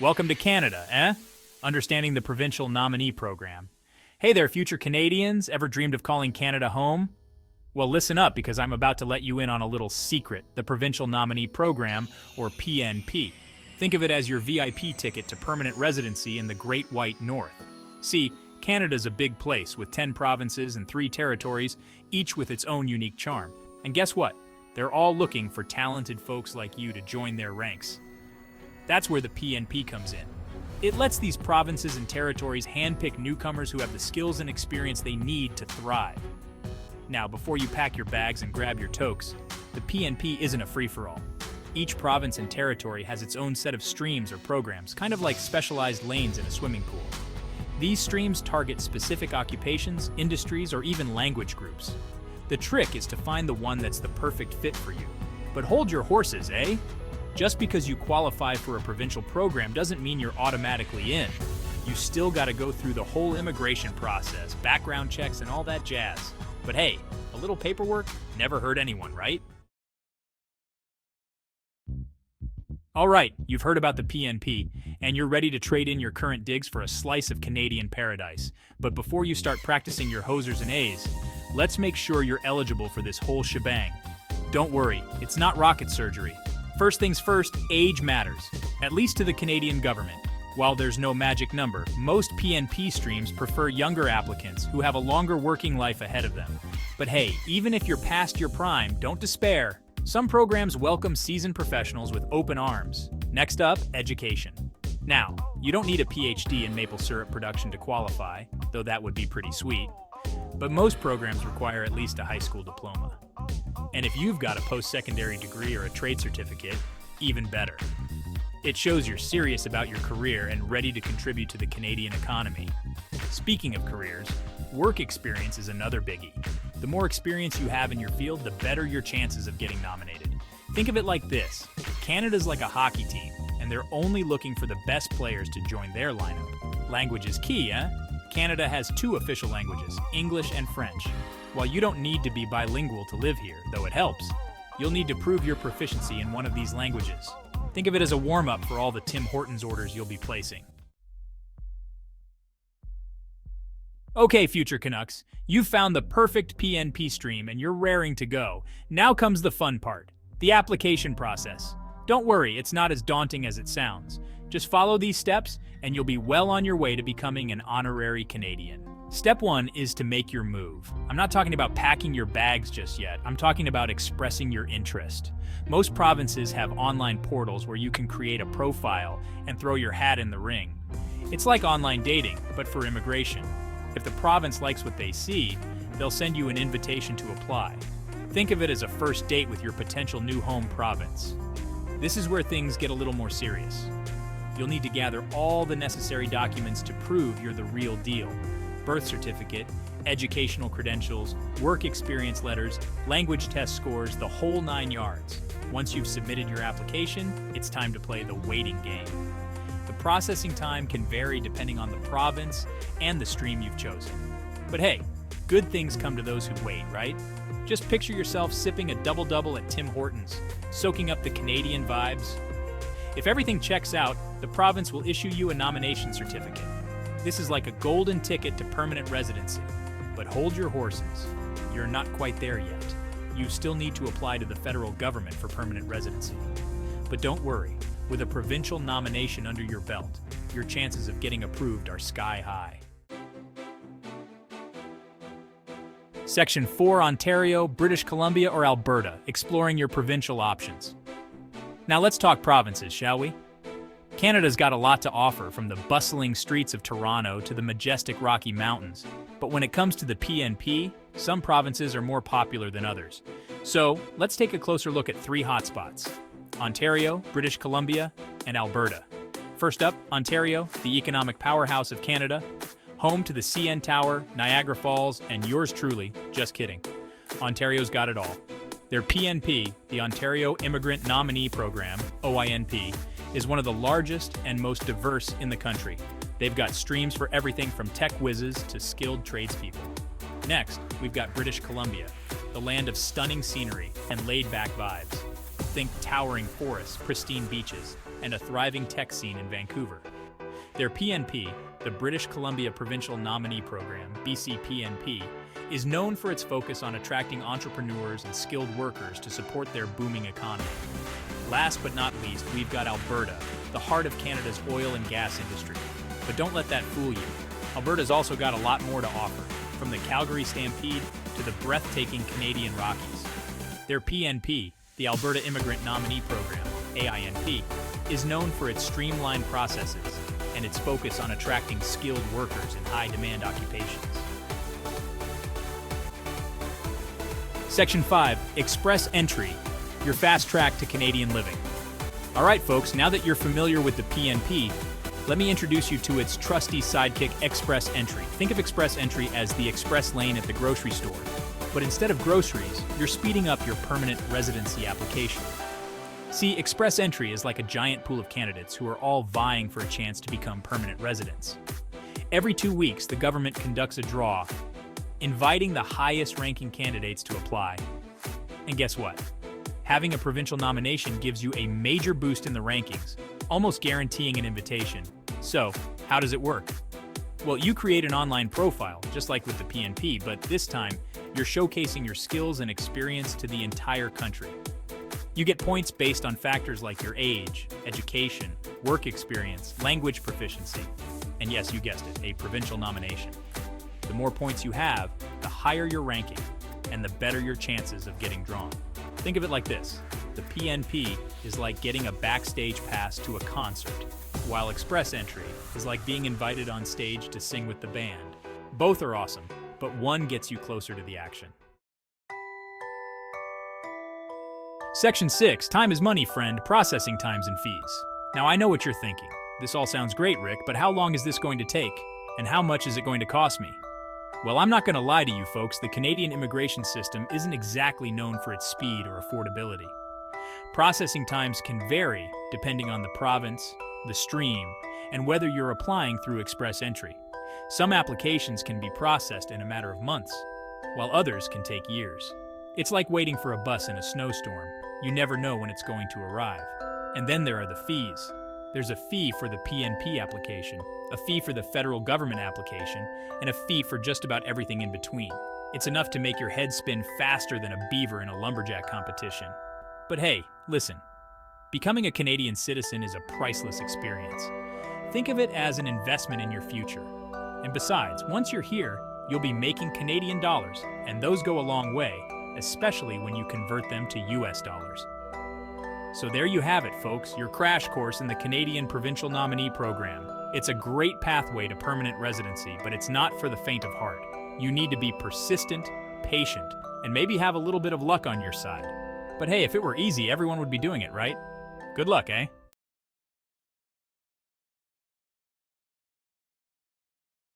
Welcome to Canada, eh? Understanding the Provincial Nominee Program. Hey there, future Canadians. Ever dreamed of calling Canada home? Well, listen up, because I'm about to let you in on a little secret, the Provincial Nominee Program, or PNP. Think of it as your VIP ticket to permanent residency in the Great White North. See, Canada's a big place with 10 provinces and 3 territories, each with its own unique charm. And guess what? They're all looking for talented folks like you to join their ranks. That's where the PNP comes in. It lets these provinces and territories handpick newcomers who have the skills and experience they need to thrive. Now, before you pack your bags and grab your toques, the PNP isn't a free-for-all. Each province and territory has its own set of streams or programs, kind of like specialized lanes in a swimming pool. These streams target specific occupations, industries, or even language groups. The trick is to find the one that's the perfect fit for you. But hold your horses, eh? Just because you qualify for a provincial program doesn't mean you're automatically in. You still gotta go through the whole immigration process, background checks, and all that jazz. But hey, a little paperwork never hurt anyone, right? All right, you've heard about the PNP, and you're ready to trade in your current digs for a slice of Canadian paradise. But before you start practicing your hosers and A's, let's make sure you're eligible for this whole shebang. Don't worry, it's not rocket surgery. First things first, age matters, at least to the Canadian government. While there's no magic number, most PNP streams prefer younger applicants who have a longer working life ahead of them. But hey, even if you're past your prime, don't despair. Some programs welcome seasoned professionals with open arms. Next up, education. Now, you don't need a PhD in maple syrup production to qualify, though that would be pretty sweet. But most programs require at least a high school diploma. And if you've got a post-secondary degree or a trade certificate, even better. It shows you're serious about your career and ready to contribute to the Canadian economy. Speaking of careers, work experience is another biggie. The more experience you have in your field, the better your chances of getting nominated. Think of it like this. Canada's like a hockey team, and they're only looking for the best players to join their lineup. Language is key, eh? Canada has 2 official languages, English and French. While you don't need to be bilingual to live here, though it helps, you'll need to prove your proficiency in one of these languages. Think of it as a warm-up for all the Tim Hortons orders you'll be placing. Okay, future Canucks, you've found the perfect PNP stream and you're raring to go. Now comes the fun part, the application process. Don't worry, it's not as daunting as it sounds. Just follow these steps and you'll be well on your way to becoming an honorary Canadian. Step 1 is to make your move. I'm not talking about packing your bags just yet. I'm talking about expressing your interest. Most provinces have online portals where you can create a profile and throw your hat in the ring. It's like online dating, but for immigration. If the province likes what they see, they'll send you an invitation to apply. Think of it as a first date with your potential new home province. This is where things get a little more serious. You'll need to gather all the necessary documents to prove you're the real deal. Birth certificate, educational credentials, work experience letters, language test scores, the whole 9 yards. Once you've submitted your application, it's time to play the waiting game. The processing time can vary depending on the province and the stream you've chosen. But hey, good things come to those who wait, right? Just picture yourself sipping a double-double at Tim Hortons, soaking up the Canadian vibes. If everything checks out, the province will issue you a nomination certificate. This is like a golden ticket to permanent residency. But hold your horses. You're not quite there yet. You still need to apply to the federal government for permanent residency. But don't worry, with a provincial nomination under your belt, your chances of getting approved are sky high. Section 4, Ontario, British Columbia, or Alberta, exploring your provincial options. Now let's talk provinces, shall we? Canada's got a lot to offer, from the bustling streets of Toronto to the majestic Rocky Mountains. But when it comes to the PNP, some provinces are more popular than others. So let's take a closer look at 3 hotspots: Ontario, British Columbia, and Alberta. First up, Ontario, the economic powerhouse of Canada, home to the CN Tower, Niagara Falls, and yours truly, just kidding. Ontario's got it all. Their PNP, the Ontario Immigrant Nominee Program, OINP, is one of the largest and most diverse in the country. They've got streams for everything from tech whizzes to skilled tradespeople. Next, we've got British Columbia, the land of stunning scenery and laid-back vibes. Think towering forests, pristine beaches, and a thriving tech scene in Vancouver. Their PNP, the British Columbia Provincial Nominee Program, BCPNP, is known for its focus on attracting entrepreneurs and skilled workers to support their booming economy. Last but not least, we've got Alberta, the heart of Canada's oil and gas industry. But don't let that fool you. Alberta's also got a lot more to offer, from the Calgary Stampede to the breathtaking Canadian Rockies. Their PNP, the Alberta Immigrant Nominee Program, AINP, is known for its streamlined processes and its focus on attracting skilled workers in high-demand occupations. Section 5, Express Entry, your fast track to Canadian living. All right, folks, now that you're familiar with the PNP, let me introduce you to its trusty sidekick, Express Entry. Think of Express Entry as the express lane at the grocery store. But instead of groceries, you're speeding up your permanent residency application. See, Express Entry is like a giant pool of candidates who are all vying for a chance to become permanent residents. Every 2 weeks, the government conducts a draw, inviting the highest-ranking candidates to apply. And guess what? Having a provincial nomination gives you a major boost in the rankings, almost guaranteeing an invitation. So, how does it work? Well, you create an online profile, just like with the PNP, but this time, you're showcasing your skills and experience to the entire country. You get points based on factors like your age, education, work experience, language proficiency, and yes, you guessed it, a provincial nomination. The more points you have, the higher your ranking, and the better your chances of getting drawn. Think of it like this. The PNP is like getting a backstage pass to a concert, while Express Entry is like being invited on stage to sing with the band. Both are awesome, but one gets you closer to the action. Section 6, Time is money, friend, processing times and fees. Now I know what you're thinking. This all sounds great, Rick, but how long is this going to take? And how much is it going to cost me? Well, I'm not going to lie to you folks, the Canadian immigration system isn't exactly known for its speed or affordability. Processing times can vary depending on the province, the stream, and whether you're applying through Express Entry. Some applications can be processed in a matter of months, while others can take years. It's like waiting for a bus in a snowstorm. You never know when it's going to arrive. And then there are the fees. There's a fee for the PNP application, a fee for the federal government application, and a fee for just about everything in between. It's enough to make your head spin faster than a beaver in a lumberjack competition. But hey, listen. Becoming a Canadian citizen is a priceless experience. Think of it as an investment in your future. And besides, once you're here, you'll be making Canadian dollars, and those go a long way, especially when you convert them to US dollars. So there you have it, folks, your crash course in the Canadian Provincial Nominee Program. It's a great pathway to permanent residency, but it's not for the faint of heart. You need to be persistent, patient, and maybe have a little bit of luck on your side. But hey, if it were easy, everyone would be doing it, right? Good luck, eh?